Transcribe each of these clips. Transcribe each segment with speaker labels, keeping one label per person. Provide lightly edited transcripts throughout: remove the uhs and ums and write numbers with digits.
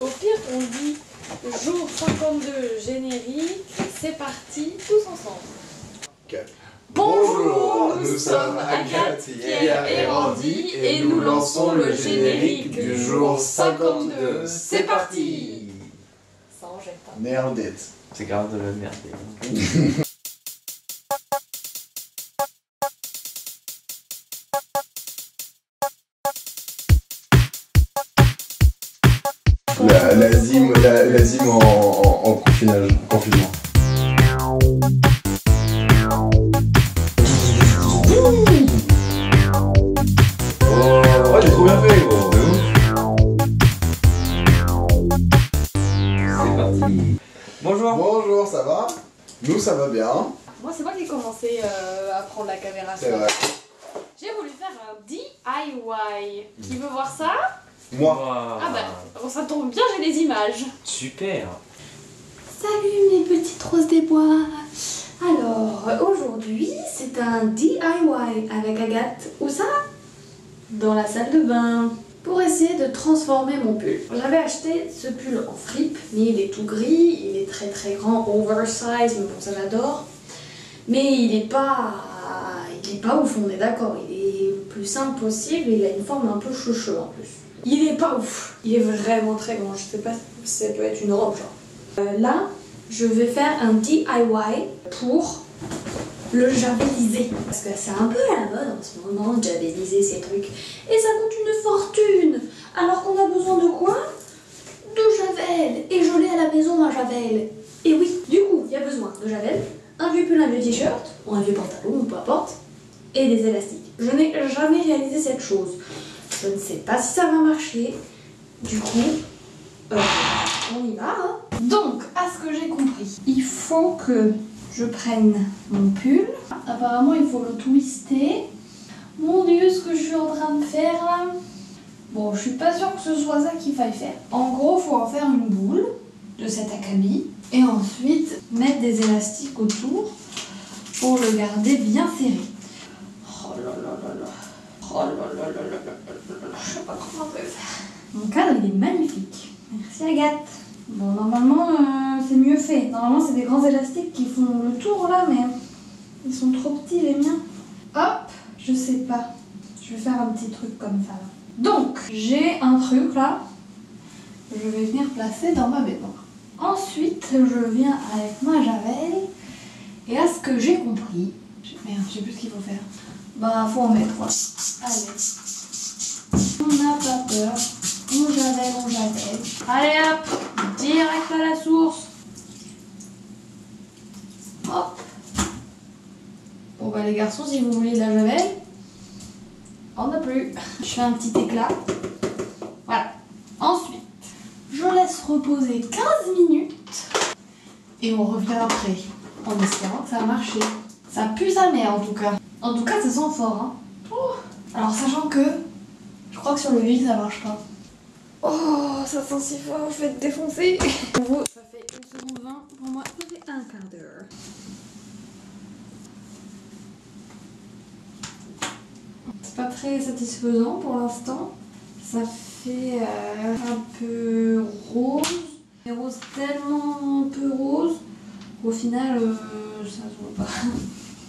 Speaker 1: Au pire, on dit jour 52 générique, c'est parti, tous ensemble.
Speaker 2: Okay.
Speaker 1: Bonjour, nous sommes Agathe, Pierre et Randy et nous lançons le générique du jour 52. C'est parti. Ça en jette pas.
Speaker 2: Nailed it.
Speaker 3: C'est grave de le merder.
Speaker 2: La zim en confinement.
Speaker 3: Oh, j'ai trop bien fait, gros. C'est parti. Bonjour.
Speaker 2: Bonjour, ça va? Nous, ça va bien.
Speaker 1: Moi, c'est moi qui ai commencé à prendre la caméra.
Speaker 2: C'est vrai.
Speaker 1: J'ai voulu faire un DIY. Qui veut voir ça?
Speaker 2: Moi.
Speaker 1: Ah bah, ça tombe bien, j'ai des images.
Speaker 3: Super.
Speaker 1: Salut mes petites roses des bois. Alors, aujourd'hui, c'est un DIY avec Agathe. Où ça? Dans la salle de bain. Pour essayer de transformer mon pull. J'avais acheté ce pull en fripe, mais il est tout gris, il est très très grand, oversize, mais bon ça j'adore. Mais il est pas ouf, on est d'accord. Il est le plus simple possible et il a une forme un peu chouchou en plus. Il est pas ouf. Il est vraiment très grand. Je sais pas si ça peut être une robe genre. Là, je vais faire un DIY pour le javéliser. Parce que c'est un peu à la mode en ce moment de javéliser ces trucs. Et ça coûte une fortune. Alors qu'on a besoin de quoi? De javel. Et je l'ai à la maison un javel. Et oui, du coup, il y a besoin de javel, un vieux pull, un vieux t-shirt, ou un vieux pantalon, ou peu importe, et des élastiques. Je n'ai jamais réalisé cette chose. Je ne sais pas si ça va marcher. Du coup, on y va. Hein. Donc, à ce que j'ai compris, il faut que je prenne mon pull. Apparemment, il faut le twister. Mon Dieu, ce que je suis en train de faire là. Bon, je suis pas sûre que ce soit ça qu'il faille faire. En gros, il faut en faire une boule de cet acabit. Et ensuite, mettre des élastiques autour pour le garder bien serré. Oh là là là là. Oh là là là là là là là. Je sais pas comment je vais faire. Mon cadre, il est magnifique. Merci Agathe. Bon, normalement, c'est mieux fait. Normalement, c'est des grands élastiques qui font le tour là, mais ils sont trop petits les miens. Hop, je sais pas. Je vais faire un petit truc comme ça là. Donc, j'ai un truc là. Je vais venir placer dans ma baignoire. Ensuite, je viens avec ma javel. Et à ce que j'ai compris... Merde, je sais plus ce qu'il faut faire. Bah, faut en mettre, voilà. Allez. On n'a pas peur. On javel, on javel. Allez hop, direct à la source. Hop. Bon bah les garçons, si vous voulez de la javel, on n'a plus. Je fais un petit éclat. Voilà. Ensuite, je laisse reposer 15 minutes. Et on revient après. En espérant que ça a marché. Ça pue sa mère en tout cas. En tout cas, ça sent fort. Hein. Oh. Alors sachant que, je crois que sur le vide, ça marche pas. Oh, ça sent si fort, je vais te défoncer. En gros, ça fait 1 seconde 20. Pour moi, ça fait un quart d'heure. C'est pas très satisfaisant pour l'instant. Ça fait un peu rose. Mais rose tellement peu rose qu'au final, ça se voit pas.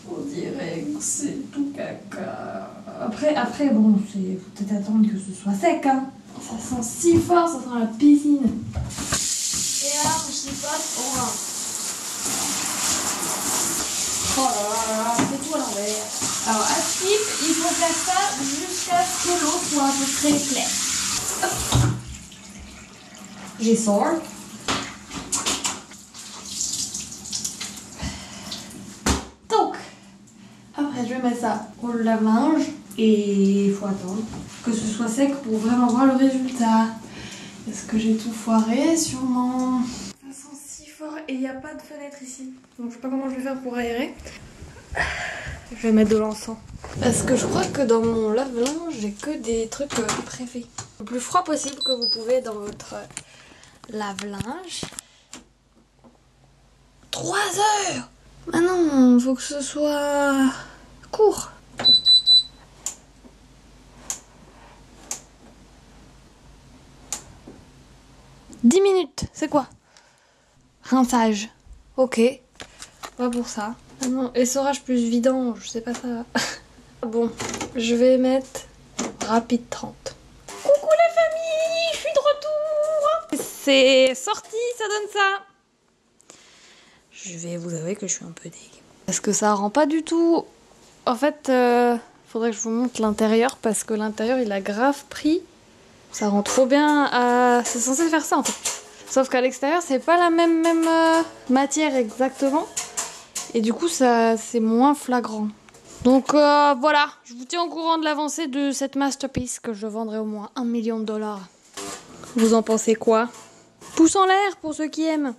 Speaker 1: On dirait que c'est tout caca. Après bon, c'est faut peut-être attendre que ce soit sec, hein. Ça sent si fort, ça sent la piscine. Et là, je sais pas, on va. Oh là là là, c'est tout à l'envers. Alors, à type, il faut faire ça jusqu'à ce que l'eau soit à peu près claire. Hop. J'essore. Donc, après, je vais mettre ça au lave-linge. Et il faut attendre que ce soit sec pour vraiment voir le résultat. Est-ce que j'ai tout foiré? Sûrement. Ça sent si fort et il n'y a pas de fenêtre ici. Donc je sais pas comment je vais faire pour aérer. Je vais mettre de l'encens. Parce que je crois que dans mon lave-linge, j'ai que des trucs préfets. Le plus froid possible que vous pouvez dans votre lave-linge. 3 heures! Ah non, faut que ce soit court. 10 minutes, c'est quoi? Rinçage. Ok. Pas pour ça. Ah non, essorage plus vidange, c'est pas ça. Bon, je vais mettre rapide 30. Coucou la famille, je suis de retour. C'est sorti, ça donne ça. Je vais vous avouer que je suis un peu dégueu. Parce que ça rend pas du tout... En fait, faudrait que je vous montre l'intérieur parce que l'intérieur il a grave pris. Ça rend trop bien à... C'est censé faire ça en fait. Sauf qu'à l'extérieur c'est pas la même matière exactement. Et du coup ça c'est moins flagrant. Donc voilà, je vous tiens au courant de l'avancée de cette masterpiece que je vendrai au moins 1 million de dollars. Vous en pensez quoi? Pouce en l'air pour ceux qui aiment.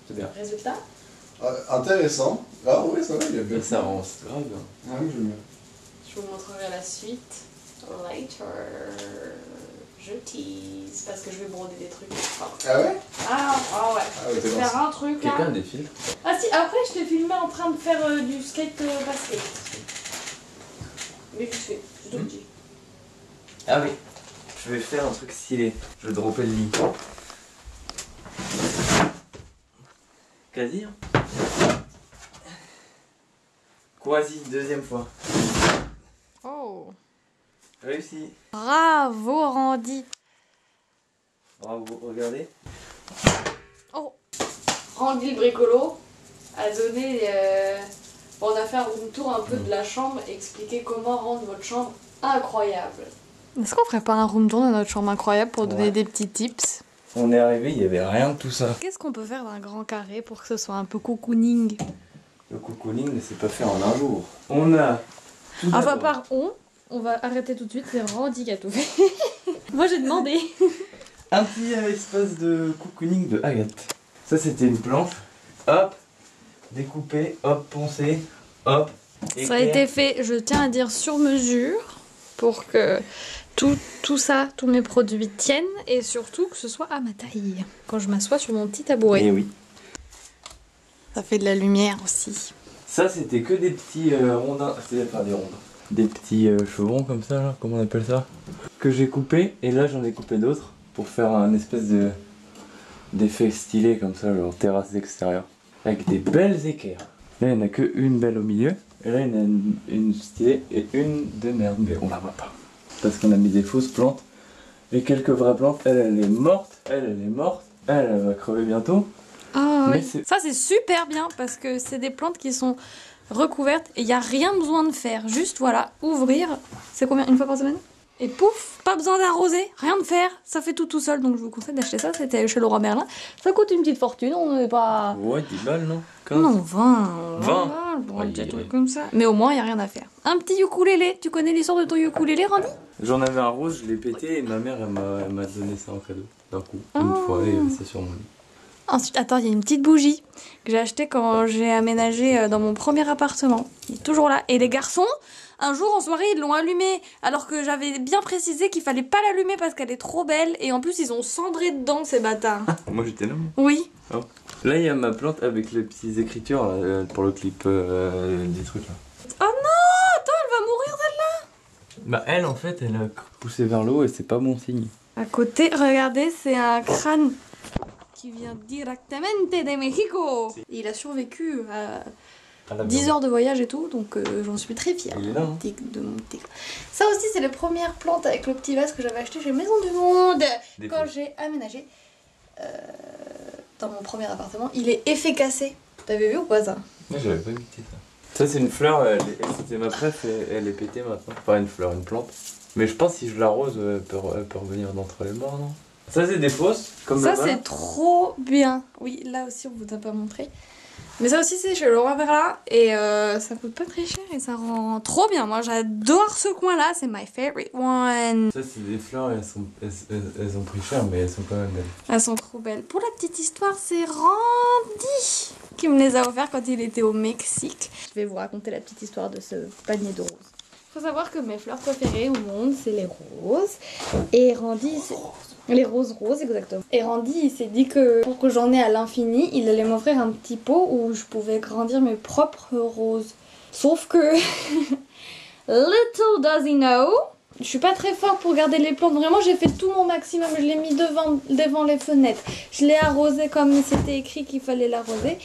Speaker 3: C'est bien.
Speaker 1: Résultat?
Speaker 2: Intéressant. Ah oui, ça va, il y a bien.
Speaker 3: Ça avance grave.
Speaker 2: Ah oui, j'aime bien.
Speaker 1: Je vous montrerai la suite later. Je tease parce que je vais broder des trucs.
Speaker 2: Ah ouais?
Speaker 1: Ah ouais.
Speaker 2: Ah ouais,
Speaker 1: Je vais
Speaker 2: t'es
Speaker 1: faire un truc là.
Speaker 3: Quelqu'un des filtres.
Speaker 1: Ah si, après je t'ai filmé en train de faire du skate basket. Mais vite fait, c'est tout petit.
Speaker 3: Ah oui. Je vais faire un truc stylé. Je vais dropper le lit. Quasi. Hein. Quasi, deuxième fois.
Speaker 1: Oh.
Speaker 3: Réussi.
Speaker 1: Bravo Randy.
Speaker 3: Bravo, regardez.
Speaker 1: Oh. Randy le bricolo a donné... On a fait un room tour un peu de la chambre et expliquer comment rendre votre chambre incroyable. Est-ce qu'on ferait pas un room tour de notre chambre incroyable pour donner des petits tips?
Speaker 3: On est arrivé, il n'y avait rien de tout ça.
Speaker 1: Qu'est-ce qu'on peut faire d'un grand carré pour que ce soit un peu cocooning?
Speaker 3: Le cocooning ne s'est pas fait en un jour. On a...
Speaker 1: Enfin par on va arrêter tout de suite, c'est Randy qui a tout fait. Moi j'ai demandé.
Speaker 3: Un petit espace de cocooning de Agathe. Ça c'était une planche. Hop, découpé, hop, poncé, hop.
Speaker 1: Ça a été fait, je tiens à dire, sur mesure pour que tout ça, tous mes produits tiennent et surtout que ce soit à ma taille. Quand je m'assois sur mon petit tabouret.
Speaker 3: Et oui.
Speaker 1: Ça fait de la lumière aussi.
Speaker 3: Ça c'était que des petits rondins, enfin des rondins. Des petits chevrons comme ça, là, comment on appelle ça? Que j'ai coupé et là j'en ai coupé d'autres pour faire un espèce d'effet stylé comme ça, genre terrasse d'extérieur. Avec des belles équerres. Là il n'y en a que une belle au milieu. Et là il y en a une stylée et une de merde, mais on la voit pas. Parce qu'on a mis des fausses plantes et quelques vraies plantes. Elle est morte, elle est morte, elle va crever bientôt.
Speaker 1: Ah
Speaker 3: mais
Speaker 1: oui. Ça c'est super bien parce que c'est des plantes qui sont recouvertes et il n'y a rien besoin de faire. Juste voilà, ouvrir. C'est combien? Une fois par semaine? Et pouf, pas besoin d'arroser, rien de faire, ça fait tout seul. Donc je vous conseille d'acheter ça, c'était chez Leroy Merlin. Ça coûte une petite fortune, on n'est pas...
Speaker 3: Ouais, 10 balles non? 15.
Speaker 1: Non, 20
Speaker 3: 20
Speaker 1: pour un petit truc comme ça. Mais au moins, il n'y a rien à faire. Un petit ukulélé, tu connais l'histoire de ton ukulélé, Randy?
Speaker 3: J'en avais un rose, je l'ai pété et ma mère elle m'a donné ça en cadeau. D'un coup, une fois et c'est sur mon lit.
Speaker 1: Ensuite, attends, il y a une petite bougie que j'ai achetée quand j'ai aménagé dans mon premier appartement. Il est toujours là. Et les garçons, un jour en soirée, ils l'ont allumée alors que j'avais bien précisé qu'il fallait pas l'allumer parce qu'elle est trop belle. Et en plus, ils ont cendré dedans, ces bâtards.
Speaker 3: Moi j'étais là.
Speaker 1: Oui.
Speaker 3: Oh. Là, il y a ma plante avec les petites écritures là, pour le clip des trucs là.
Speaker 1: Oh non, attends, elle va mourir celle-là.
Speaker 3: Bah elle en fait, elle a poussé vers l'eau et c'est pas bon signe.
Speaker 1: À côté, regardez, c'est un crâne qui vient directement de Mexico. Et il a survécu à 10 heures de voyage et tout, donc j'en suis très fière.
Speaker 3: Il est là, hein.
Speaker 1: De mon petit. Ça aussi, c'est les premières plantes avec le petit vase que j'avais acheté chez Maison du Monde quand j'ai aménagé dans mon premier appartement. Il est effacé. T'avais vu ou pas ça?
Speaker 3: Moi j'avais pas goûté ça. Ça c'est une fleur, c'était ma préf et elle est pétée maintenant. Pas une fleur, une plante. Mais je pense que si je l'arrose, elle peut revenir d'entre les morts, non? Ça c'est des fausses, comme
Speaker 1: ça
Speaker 3: là-bas.
Speaker 1: c'est trop bien. Oui, là aussi on vous a pas montré. Mais ça aussi c'est chez Leroy Merlin et ça coûte pas très cher et ça rend trop bien. Moi j'adore ce coin là, c'est my favorite one.
Speaker 3: Ça c'est des fleurs, elles ont pris cher mais elles sont quand même belles.
Speaker 1: Elles sont trop belles. Pour la petite histoire, c'est Randy qui me les a offerts quand il était au Mexique. Je vais vous raconter la petite histoire de ce panier de roses. Faut savoir que mes fleurs préférées au monde c'est les roses et Randy les roses exactement. Et Randy il s'est dit que pour que j'en ai à l'infini, il allait m'offrir un petit pot où je pouvais grandir mes propres roses. Sauf que little does he know, Je suis pas très forte pour garder les plantes. Vraiment, j'ai fait tout mon maximum. Je l'ai mis devant les fenêtres. Je l'ai arrosé comme c'était écrit qu'il fallait l'arroser.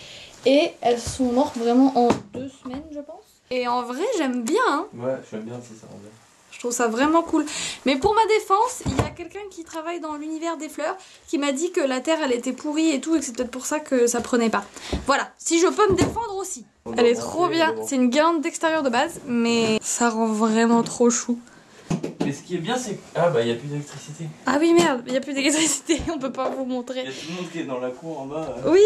Speaker 1: Et elles sont mortes vraiment en 2 semaines, je pense. Et en vrai, j'aime bien. Hein.
Speaker 3: Ouais, j'aime bien aussi ça. En vrai.
Speaker 1: Je trouve ça vraiment cool. Mais pour ma défense, il y a quelqu'un qui travaille dans l'univers des fleurs qui m'a dit que la terre, elle était pourrie et tout. Et que c'est peut-être pour ça que ça prenait pas. Voilà, si je peux me défendre aussi. Elle est trop bien. C'est une guirlande d'extérieur de base. Mais ça rend vraiment trop chou.
Speaker 3: Mais ce qui est bien, c'est que. Ah bah, il n'y a plus d'électricité.
Speaker 1: Ah oui, merde, il n'y a plus d'électricité. On peut pas vous
Speaker 3: Il y
Speaker 1: montrer.
Speaker 3: a tout le monde qui est dans la cour en bas.
Speaker 1: Oui,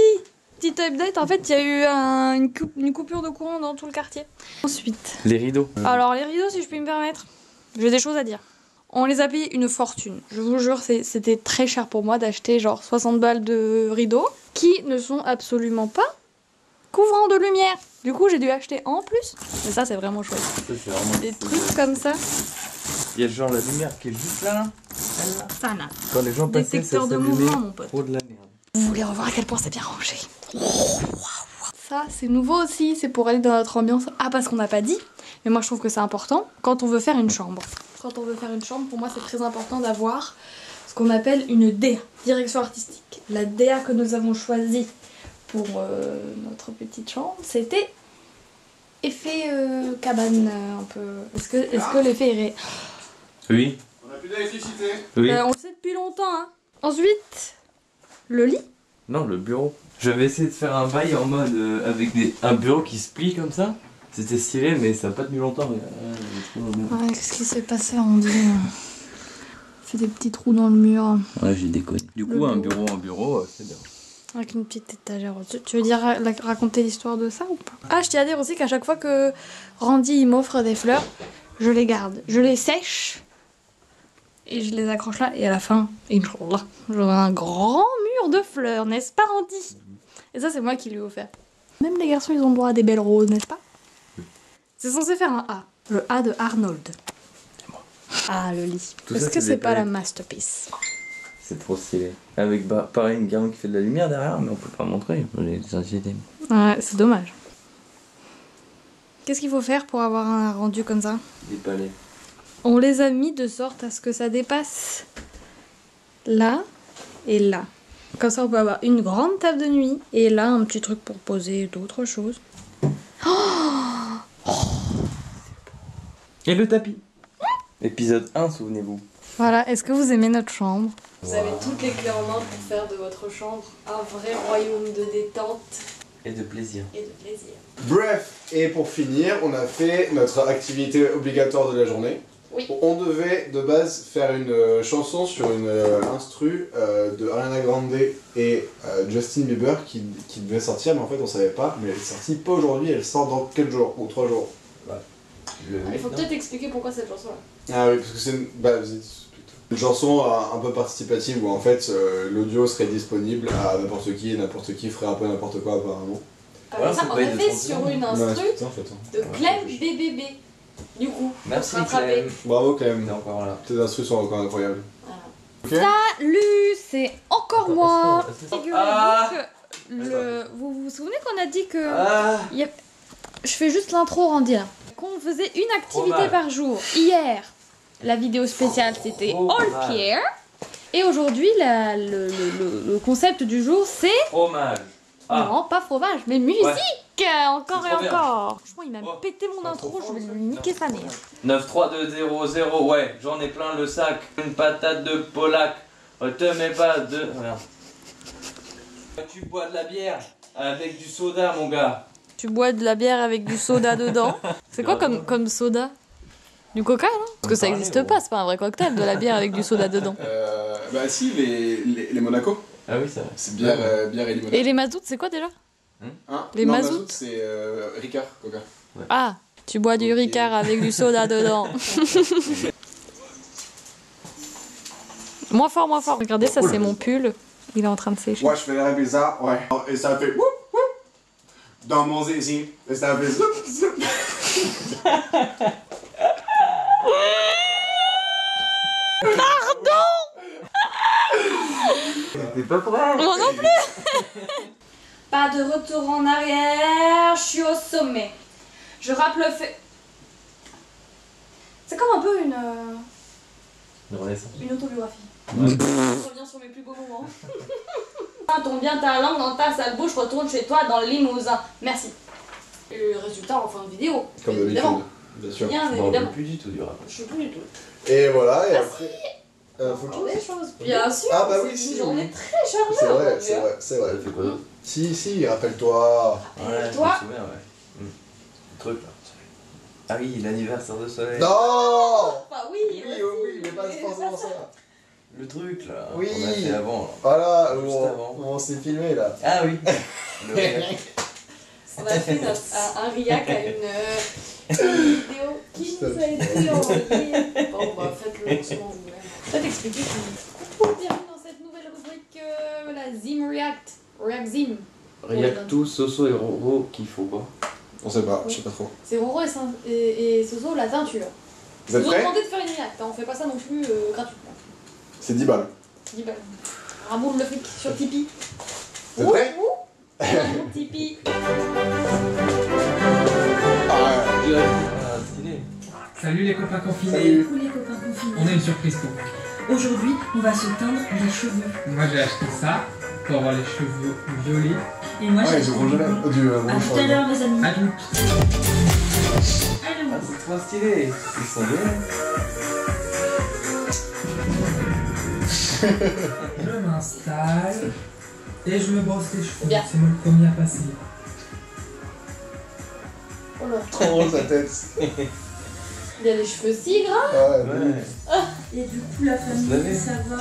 Speaker 1: petite update. En fait, il y a eu une coupure de courant dans tout le quartier. Ensuite.
Speaker 3: Les rideaux.
Speaker 1: Alors, les rideaux, si je puis me permettre, j'ai des choses à dire. On les a payés une fortune. Je vous jure, c'était très cher pour moi d'acheter genre 60 balles de rideaux qui ne sont absolument pas couvrants de lumière. Du coup, j'ai dû acheter en plus. Mais ça, c'est vraiment chouette.
Speaker 3: Ça, c'est vraiment.
Speaker 1: Des trucs comme ça.
Speaker 3: Il y a genre la lumière qui est juste là. Celle-là.
Speaker 1: Ça, là.
Speaker 3: Quand les gens passaient, ça
Speaker 1: Détecteur de
Speaker 3: s'allumait.
Speaker 1: mouvement, mon pote.
Speaker 3: Trop de la merde.
Speaker 1: Vous voulez revoir à quel point c'est bien rangé. Ça, c'est nouveau aussi. C'est pour aller dans notre ambiance. Ah, parce qu'on n'a pas dit. Mais moi, je trouve que c'est important quand on veut faire une chambre. Quand on veut faire une chambre, pour moi, c'est très important d'avoir ce qu'on appelle une DA, direction artistique. La DA que nous avons choisie pour notre petite chambre, c'était effet cabane un peu. Est-ce que l'effet est réel?
Speaker 3: Oui.
Speaker 2: On a plus d'électricité.
Speaker 3: Oui.
Speaker 1: On le sait depuis longtemps. Hein. Ensuite, le lit.
Speaker 3: Non, le bureau. J'avais essayé de faire un bail en mode avec un bureau qui se plie comme ça. C'était stylé, mais ça n'a pas tenu longtemps.
Speaker 1: Ouais, qu'est-ce qui s'est passé? On dit. Fait des petits trous dans le mur.
Speaker 3: Ouais, j'ai déconné. Du coup, un bureau en bureau, c'est bien.
Speaker 1: Avec une petite étagère au-dessus. Tu veux dire raconter l'histoire de ça ou pas? Ah, je tiens à dire aussi qu'à chaque fois que Randy il m'offre des fleurs, je les garde. Je les sèche et je les accroche là. Et à la fin, Inch'Allah, j'aurai un grand mur de fleurs, n'est-ce pas Randy? Et ça, c'est moi qui lui ai offert. Même les garçons, ils ont droit à des belles roses, n'est-ce pas? C'est censé faire un A. Le A de Arnold. Ah, le lit. Est-ce que c'est pas la masterpiece?
Speaker 3: C'est trop stylé. Avec pareil une guirlande qui fait de la lumière derrière, mais on peut pas montrer. J'ai des anxiétés.
Speaker 1: Ouais, c'est dommage. Qu'est-ce qu'il faut faire pour avoir un rendu comme ça?
Speaker 3: Des palais.
Speaker 1: On les a mis de sorte à ce que ça dépasse là et là. Comme ça, on peut avoir une grande table de nuit et là, un petit truc pour poser d'autres choses.
Speaker 3: Et le tapis. Épisode 1, souvenez-vous.
Speaker 1: Voilà, est-ce que vous aimez notre chambre? Vous avez toutes les clés en main pour faire de votre chambre un vrai royaume de détente
Speaker 3: Et de plaisir.
Speaker 1: et de plaisir.
Speaker 2: Bref, et pour finir, on a fait notre activité obligatoire de la journée.
Speaker 1: Oui.
Speaker 2: On devait de base faire une chanson sur une instru de Ariana Grande et Justin Bieber qui devait sortir, mais en fait on savait pas. Mais elle est sortie pas aujourd'hui, elle sort dans quelques jours ou 3 jours.
Speaker 1: Il faut peut-être expliquer pourquoi cette chanson là.
Speaker 2: Ah oui, parce que c'est une chanson un peu participative où en fait l'audio serait disponible à n'importe qui et n'importe qui ferait un peu n'importe quoi apparemment.
Speaker 3: Ouais,
Speaker 1: ça,
Speaker 3: c'est
Speaker 1: on
Speaker 3: pas
Speaker 1: a
Speaker 3: une
Speaker 1: fait
Speaker 3: chanson.
Speaker 1: sur une
Speaker 2: Ouais,
Speaker 1: instru
Speaker 2: c'est ça, en fait, hein.
Speaker 1: de Clem BBB. Du coup,
Speaker 3: Merci
Speaker 1: pour se rattraper.
Speaker 3: Clem.
Speaker 2: Bravo quand même.
Speaker 3: On est encore là.
Speaker 2: Tes instrus sont encore incroyables.
Speaker 1: Voilà.
Speaker 2: Ok.
Speaker 1: Salut, c'est encore
Speaker 3: Attends,
Speaker 1: moi.
Speaker 3: est-ce que-
Speaker 1: Figurez-vous
Speaker 3: Ah
Speaker 1: que vous vous souvenez qu'on a dit que
Speaker 3: Ah
Speaker 1: je fais juste l'intro Randy là. Qu'on faisait une activité
Speaker 3: Fromage.
Speaker 1: par jour. Hier, la vidéo spéciale c'était
Speaker 3: Fromage.
Speaker 1: All Pierre. Et aujourd'hui, le concept du jour c'est...
Speaker 3: Fromage. Ah.
Speaker 1: Non, pas fromage, mais musique. Encore
Speaker 3: C'est
Speaker 1: et
Speaker 3: trop bien.
Speaker 1: encore. Franchement, il m'a
Speaker 3: Oh.
Speaker 1: pété mon
Speaker 3: Ça
Speaker 1: intro,
Speaker 3: trop
Speaker 1: je vais
Speaker 3: fort,
Speaker 1: lui niquer sa mère.
Speaker 3: 9, 3, 2, 0, 0, ouais, j'en ai plein le sac. Une patate de Polac. Te mets pas de. Regarde. Tu bois de la bière avec du soda, mon gars.
Speaker 1: Tu bois de la bière avec du soda dedans. C'est quoi comme soda? Du coca, non? Parce que ça existe pas, c'est pas un vrai cocktail de la bière avec du soda dedans.
Speaker 2: Bah si, les Monaco.
Speaker 3: Ah oui, ça va.
Speaker 2: C'est bière, bière et limonade.
Speaker 1: Et les mazoutes, c'est quoi déjà?
Speaker 2: Hein
Speaker 1: les
Speaker 2: non,
Speaker 1: mazout
Speaker 2: mazout, c'est Ricard, Coca.
Speaker 1: Ah, tu bois du
Speaker 2: Ok.
Speaker 1: Ricard avec du soda dedans. Moins fort, moins fort. Regardez, ça c'est mon pull. Il est en train de sécher.
Speaker 2: Moi je fais l'air bizarre, ouais. Et ça fait whoop whoop dans mon zizi. Et ça fait zoup zoup.
Speaker 3: T'es pas prêt?
Speaker 1: Moi non plus. Pas de retour en arrière, je suis au sommet. Je rappe le fait. C'est comme un peu
Speaker 3: De renaissance.
Speaker 1: Une autobiographie.
Speaker 3: Ouais.
Speaker 1: Je reviens sur mes plus beaux moments. Tombe bien ta langue dans ta sale bouche, retourne chez toi dans le Limousin. Merci. Et le résultat en fin de vidéo.
Speaker 2: Comme d'habitude, bien sûr.
Speaker 1: Bien
Speaker 3: Non, on ne
Speaker 1: évidemment.
Speaker 3: plus du tout du rap.
Speaker 1: Je sais plus du tout.
Speaker 2: Et voilà, et
Speaker 1: Ah,
Speaker 2: après. Faut
Speaker 1: Encore
Speaker 2: que
Speaker 1: des choses. Bien sûr.
Speaker 2: Ah, bah oui,
Speaker 1: c'est
Speaker 2: si,
Speaker 1: une journée
Speaker 2: oui.
Speaker 1: très chargée.
Speaker 2: C'est vrai,
Speaker 1: aujourd'hui,
Speaker 2: c'est
Speaker 1: hein.
Speaker 2: vrai, c'est vrai.
Speaker 3: Ça fait quoi d'autre?
Speaker 2: Si, rappelle-toi.
Speaker 3: Ouais, je me
Speaker 1: toi
Speaker 3: souviens, ouais. Le truc là. Ah oui, l'anniversaire de Soleil.
Speaker 2: Non.
Speaker 1: Bah oui,
Speaker 2: Oui, mais pas forcément ça.
Speaker 3: Le truc là.
Speaker 2: Oui.
Speaker 3: On a fait avant là.
Speaker 2: Voilà,
Speaker 3: Juste
Speaker 2: où
Speaker 3: avant.
Speaker 2: on s'est filmé là.
Speaker 3: Ah oui. Le réac.
Speaker 1: On a fait un react à une vidéo qui nous a été envoyée. Bon, bah faites-le doucement vous-même. Je vais t'expliquer tout. Coucou, bienvenue dans cette nouvelle rubrique, la Zim React. React Zim.
Speaker 3: React tout, Soso et Roro qu'il faut pas.
Speaker 2: On sait pas, je sais pas trop.
Speaker 1: C'est Roro et Soso, la teinture.
Speaker 2: Vous êtes
Speaker 1: Vous
Speaker 2: prêts?
Speaker 1: demandez de faire une react, hein, on fait pas ça non plus gratuitement.
Speaker 2: C'est 10 balles.
Speaker 1: 10 balles. Ramoule le fric sur Tipeee.
Speaker 2: Vous êtes prêts?
Speaker 1: Ramoule Tipeee.
Speaker 2: Ah,
Speaker 3: Ah, stylé.
Speaker 4: Salut les copains confinés.
Speaker 2: Salut.
Speaker 5: Coucou les copains
Speaker 4: On
Speaker 5: confinés.
Speaker 4: a une surprise pour vous.
Speaker 5: Aujourd'hui, on va se teindre les cheveux.
Speaker 4: Moi j'ai acheté ça pour avoir les cheveux violets.
Speaker 5: Et moi,
Speaker 2: ouais,
Speaker 5: j'ai
Speaker 2: du rouge à lèvres. Du
Speaker 5: À
Speaker 2: rouge
Speaker 5: tout à l'heure, les amis.
Speaker 4: À toutes.
Speaker 5: Allez,
Speaker 3: Ah, c'est trop stylé. Ils sont bien.
Speaker 4: Je m'installe et je me brosse les cheveux.
Speaker 1: Bien.
Speaker 4: C'est mon premier à passer.
Speaker 1: Oh là.
Speaker 2: Trop drôle sa tête.
Speaker 1: Il y a les cheveux si gras.
Speaker 2: Ouais,
Speaker 3: Ouais.
Speaker 5: Et du coup, la famille,
Speaker 3: laver.
Speaker 5: ça va?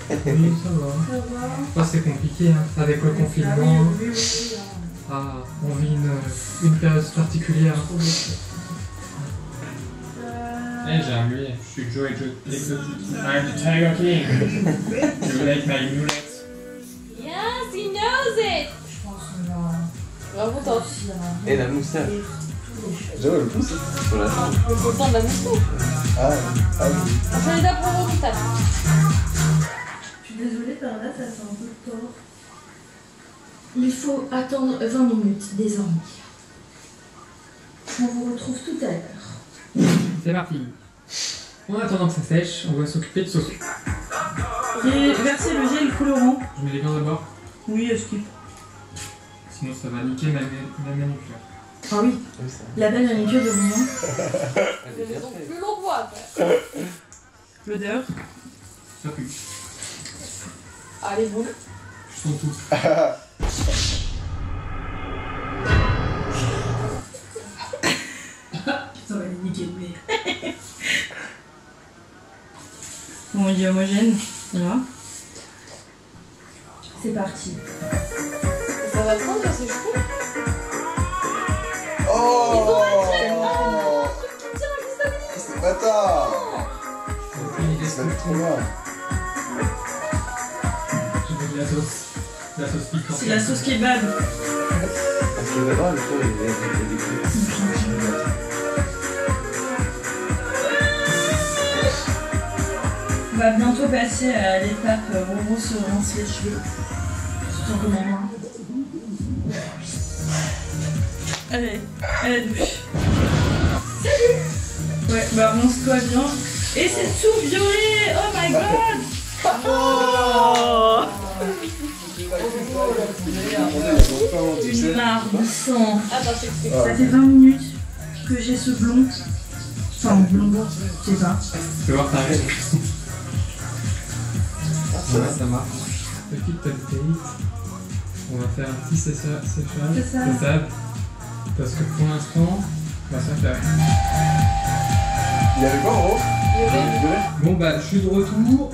Speaker 4: Oui, ça va.
Speaker 5: Ça va?
Speaker 4: Oh, c'est compliqué hein, avec le
Speaker 5: Ah
Speaker 4: confinement.
Speaker 5: oui, oui, oui, oui.
Speaker 4: Ah, on vit une période particulière. Eh, j'ai remué. Je suis Joe Exotic. I'm the Tiger King. You like my mullet?
Speaker 1: Yes, he knows it.
Speaker 5: Je pense qu'on va
Speaker 1: Bravo toi.
Speaker 5: réussir à
Speaker 3: Et la moustache.
Speaker 5: tous les cheveux.
Speaker 2: j'avoue le pouce.
Speaker 3: Voilà.
Speaker 1: Le beau de la moustache.
Speaker 2: Ah, oui.
Speaker 1: On fait les apprendre au moustache.
Speaker 5: Je suis désolée, par là, ça fait un peu tort. Il faut attendre 20 minutes désormais. On vous retrouve tout à l'heure.
Speaker 4: C'est parti. En attendant que ça sèche, on va s'occuper de Soso.
Speaker 5: Et versez le gel colorant.
Speaker 4: Je mets les gants d'abord,
Speaker 5: Oui, skip.
Speaker 4: sinon ça va niquer ma manucure.
Speaker 5: Ah oui, la belle manucure de Lyon.
Speaker 3: Elle est
Speaker 1: Les
Speaker 3: bien
Speaker 1: maisons
Speaker 3: faite.
Speaker 1: plus longues à faire.
Speaker 5: L'odeur.
Speaker 4: Ça pue.
Speaker 1: Allez, boule.
Speaker 4: Je sens tout.
Speaker 5: Ça va les niquer le nez. Bon, il est homogène. Voilà. C'est parti.
Speaker 1: Ça va prendre sur ses cheveux.
Speaker 2: Oh
Speaker 1: Tiens, Christophe.
Speaker 2: c'est bâtard.
Speaker 4: Il est
Speaker 2: Ça va être trop bien.
Speaker 4: Je veux de la sauce. La sauce piquante.
Speaker 5: C'est la sauce kebab.
Speaker 3: Parce que là-bas, le tour, il est découvert.
Speaker 5: On va bientôt passer à l'étape où on se rince les cheveux. Surtout comme moi. Allez, à la douche. Salut. Ouais, bah rince-toi bien. Et c'est tout violet. Oh my god. Oh. Une mare de sang.
Speaker 1: Attends, je t'explique.
Speaker 5: Ça fait 20 minutes que j'ai ce blond. Enfin, blond, je sais pas.
Speaker 4: Tu peux voir ta règle. Voilà, ça marche. Petite update. On va faire un petit séchage.
Speaker 5: Séchage.
Speaker 4: Parce que pour l'instant, bah ça fait.
Speaker 2: Il y avait quoi en haut?
Speaker 4: Bon bah je suis de retour.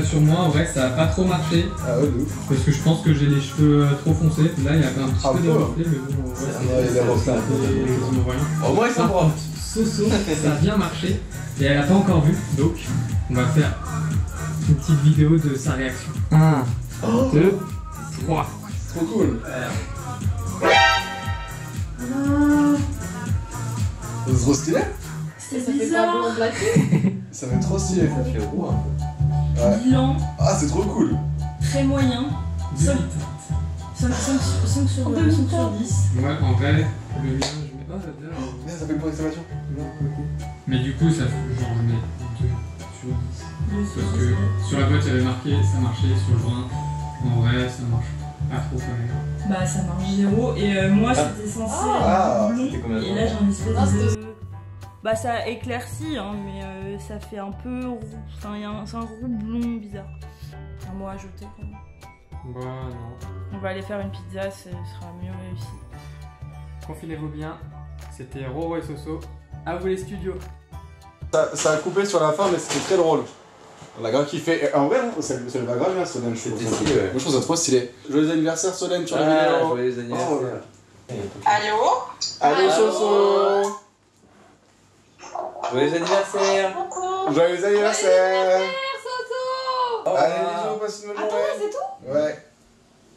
Speaker 4: Sur moi en vrai ça a pas trop marché.
Speaker 2: Ah ouais, de ouf.
Speaker 4: Parce que je pense que j'ai les cheveux trop foncés. Là il y avait un petit
Speaker 2: Ah,
Speaker 4: peu
Speaker 2: peu.
Speaker 4: de reflet mais bon ouais,
Speaker 2: il y a des reflets.
Speaker 4: fait quasiment rien.
Speaker 3: Au moins, ils sont
Speaker 4: Par
Speaker 3: propres.
Speaker 4: contre, Soso, ça a bien marché et elle a pas encore vu, donc on va faire une petite vidéo de sa réaction. 1, 2, 3.
Speaker 2: Trop cool. C'est trop stylé.
Speaker 5: C'est
Speaker 1: Ça fait pas
Speaker 5: bizarre.
Speaker 1: blond plaqué.
Speaker 2: Ça fait trop stylé.
Speaker 3: Ça fait roux un peu.
Speaker 2: Ouais.
Speaker 5: Bilan
Speaker 2: Ah, c'est trop cool.
Speaker 5: très moyen. 5 sur 10.
Speaker 4: Ouais, en vrai, le mien, je mets. Oh, j'adore.
Speaker 2: Merde, ça fait le point d'exclamation.
Speaker 4: Mais du coup, ça fait genre, je mets 2 sur 10. Parce que sur la boîte, il y avait marqué ça marchait, sur le joint. En vrai, ça marche pas trop pareil.
Speaker 5: Bah, ça marche 0. Et moi, c'était censé être blond. Et là, j'ai un espèce de. Bah, ça éclaircit, hein, mais ça fait un peu roux. Enfin, c'est un roux blond bizarre. Un mot à jeter quand même.
Speaker 4: Bah, non.
Speaker 5: On va aller faire une pizza, ce sera mieux réussi.
Speaker 4: Confilez-vous bien. C'était Roro et Soso. À vous les studios.
Speaker 2: Ça a coupé sur la fin, mais c'était très drôle. On a grave kiffé. En vrai, c'est le pas grave, hein, Solène.
Speaker 3: C'était stylé, ouais.
Speaker 2: Moi, je trouve ça trop stylé. Joyeux anniversaire, Solène, sur la vidéo.
Speaker 3: Joyeux anniversaire.
Speaker 6: Allô?
Speaker 2: Allô, Soso.
Speaker 3: Joyeux anniversaire.
Speaker 6: Coucou!
Speaker 2: Joyeux anniversaire.
Speaker 1: Soso.
Speaker 2: Allez, bisous, passe une bonne
Speaker 1: Attends,
Speaker 2: journée.
Speaker 1: c'est tout?
Speaker 2: Ouais.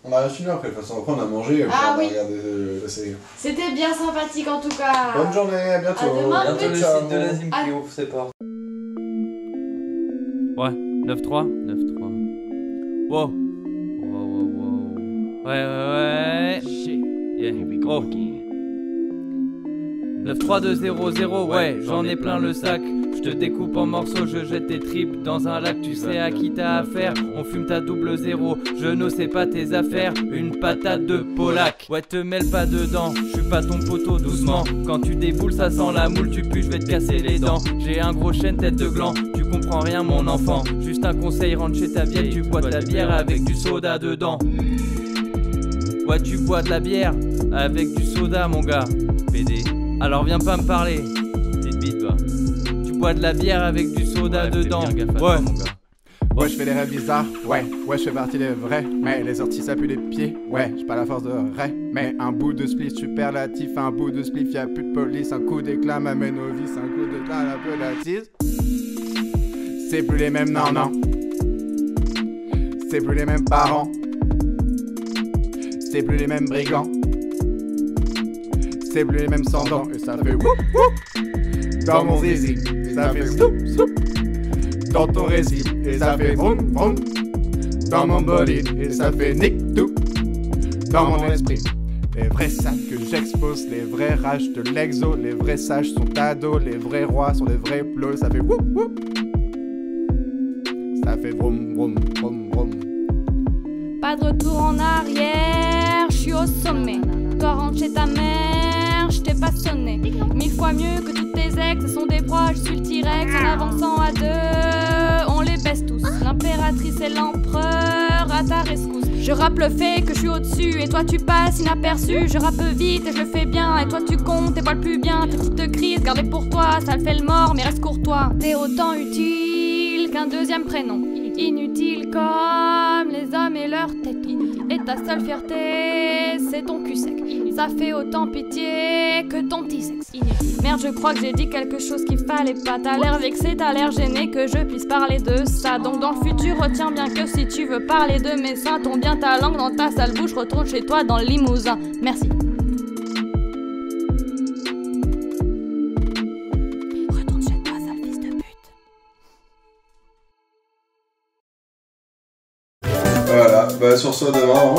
Speaker 2: On a rien fini après, de toute façon. Après, on a mangé, après,
Speaker 1: Ah
Speaker 2: on a
Speaker 1: oui.
Speaker 2: regardé la série.
Speaker 1: C'était bien sympathique en tout cas.
Speaker 2: Bonne journée, à bientôt.
Speaker 1: À demain.
Speaker 3: Bientôt le
Speaker 2: Ciao.
Speaker 3: site de l'Azim
Speaker 1: Ah.
Speaker 3: qui ouvre ses portes.
Speaker 7: Ouais, 9-3. 9-3. Wow. Wow. Ouais. Yeah. Oh. 9-3-2-0-0, ouais, j'en ai plein le sac. Je te découpe en morceaux, je jette tes tripes dans un lac. Tu sais à qui t'as affaire, on fume ta double zéro. Je ne sais pas tes affaires, une patate de Polac. Ouais, te mêle pas dedans, je suis pas ton poteau, doucement. Quand tu déboules, ça sent la moule, tu pues, je vais te casser les dents. J'ai un gros chêne, tête de gland, tu comprends rien mon enfant. Juste un conseil, rentre chez ta vieille, tu bois de la bière avec du soda dedans. Ouais, tu bois de la bière avec du soda, mon gars. PD. Alors viens pas me parler, petite bite, toi. Tu bois de la bière avec du soda dedans. Ouais, mon gars.
Speaker 8: Ouais, je fais des rêves bizarres, ouais, je fais partie des vrais. Mais les orties ça pue les pieds, ouais, j'ai pas la force de ré. Mais un bout de spliff superlatif, un bout de spliff, y'a plus de police. Un coup d'éclat m'amène au vice, un coup de dalle, un peu d'attise. C'est plus les mêmes, non. C'est plus les mêmes parents. C'est plus les mêmes brigands. C'est plus les mêmes sans-dents. Et ça fait woup woup dans mon zizi. Et ça fait sloup sloup dans ton récit. Et ça fait vroom vroom dans mon bolide. Et ça fait nick tout dans mon esprit. Les vrais sacs que j'expose, les vrais rages de l'exo. Les vrais sages sont ados, les vrais rois sont les vrais plots. Ça fait woup woup. Ça fait vroom vroom vroom vroom.
Speaker 9: Pas de retour en arrière, je suis au sommet. Toi rentre chez ta mère, je t'ai pas sonné. 1000 fois mieux que toutes tes ex, ce sont des proies, je suis le T-Rex. En avançant à deux, on les baisse tous. L'impératrice et l'empereur à ta rescousse. Je rappe le fait que je suis au-dessus et toi tu passes inaperçu. Je rappe vite et je le fais bien et toi tu comptes et voiles plus bien. Tes petites crises, gardez pour toi, ça le fait le mort mais reste courtois. T'es autant utile qu'un deuxième prénom. Inutile comme les hommes et leur tête. Et ta seule fierté, c'est ton cul sec. Ça fait autant pitié que ton petit sexe. Merde, je crois que j'ai dit quelque chose qu'il fallait pas. T'as l'air vexé, t'as l'air gêné que je puisse parler de ça. Donc dans le futur, retiens bien que si tu veux parler de mes seins, tourne bien ta langue dans ta sale bouche, retourne chez toi dans le Limousin. Merci. Retourne chez toi, sale fils de pute.
Speaker 2: Voilà, bah sur ce, demain, hein.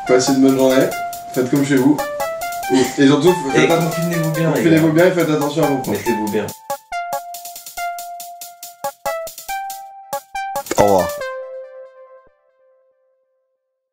Speaker 2: Passez une bonne journée, faites comme chez vous. Et surtout,
Speaker 3: Et confinez-vous bien, les gars.
Speaker 2: confinez-vous bien et faites attention à vos proches.
Speaker 3: Mettez-vous bien.
Speaker 2: Au revoir.